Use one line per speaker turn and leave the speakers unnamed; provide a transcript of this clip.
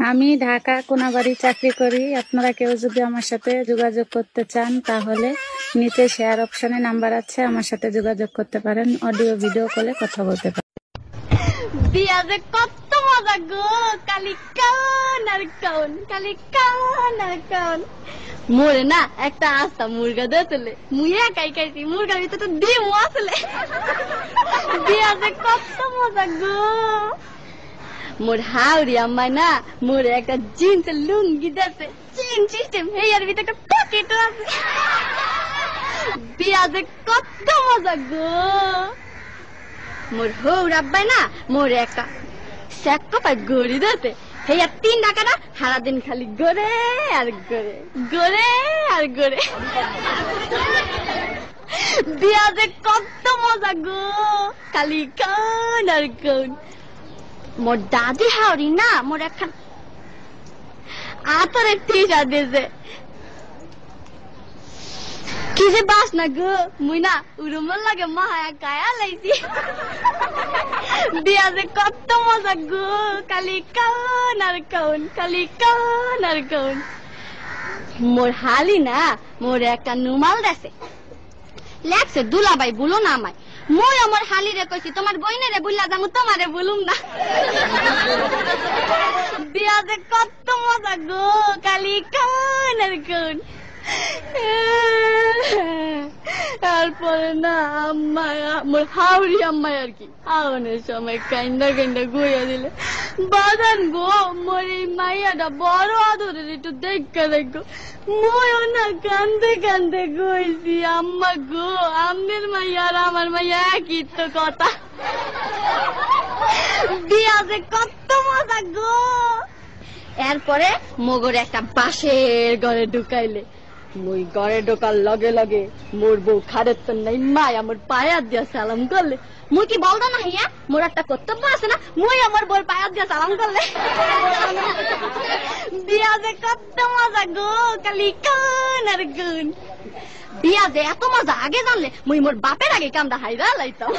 আমি ঢাকা কোনাবাড়ি চাকরি করি। আপনারা কেউ যদি আমার সাথে যোগাযোগ করতে চান তাহলে নিচে শেয়ার অপশনে নাম্বার আছে, আমার সাথে যোগাযোগ করতে পারেন, অডিও ভিডিও কলে কথা বলতে পারেন।
বিয়া যে কত মজা গো, কালি কান আর কান, কালি কান আর কান। মোরে না একটা আস্তা মুরগা দিয়েছিলে, মুই একাই খাইছি, মুরগার ভিতরে তো ডিম আসলে। বিয়া যে কত মজা গো। মোর হাওড়ি আম্মা না মোরে একটা জিন্সের লুঙ্গি দিয়েছে, চেন সিস্টেম, এর ভিতরে একটা পকেটও আছে। বিয়া যে কত মজা গো। মোর হৌর আব্বাই না মোরে একটা স্যাক্কো পাই গড়ি দিতে, হেয়া 3 টাকা না সারাদিন খালি গড়ে আর গড়ে, গড়ে আর গড়ে। বিয়া যে কত মজা গো, খালি কান আর কান। মোর দাদি হাওড়ি না মোর একখান আতরের টিশা দিয়েছে, কি যে বাস না গো, মুই না উড়ুমল লাগে মায়া গায়া লাইছি। বিয়া যে কত মজা গো, কালি কান আর কান, কালি কান আর কান। মোর হালি না মোরে একটা নুমাল দেছে, লেখছে দুলাবাই বলো না আমায়। মই আমার হালি রে কইছি তোমার বইনেরে বুল্লা যামু, তোমারে বলুম না। বিয়া যে কত মজা গো, কালি কান আর কান। তারপরে না আম্মা মোর হাওড়ি আম্মাই আর কি আওনের সময় কাইন্দা কাইন্দা গুইয়া দিলে, বাদান গো মোর এই মাইয়াটা বড় আদরের, একটু দেখা দেখো। ময়ও না কান্দে কান্দে গইছি, আম্মা গো আম্মের মাইয়া আর আমার মাইয়া একই তো কথা। বিয়া যে কত মজা গো। এরপরে মগর একটা বাঁশের ঘরে ঢুকাইলে, মুই ঘরে ঢোকার লগে লগে মোর বউ খারের তো নাই মায় আমার পায়া দিয়া সালাম করলে। মুই কি বলতো না হিয়া মোর একটা কর্তব্য আছে না, মুই আমার বউর পায়া দিয়া সালাম করলে। বিয়া যে কত মজা গো, কালি কান আর কান। বিয়া যে এত মজা আগে জানলে মুই মোর বাপের আগে কামটা হাইরা লাইতাম।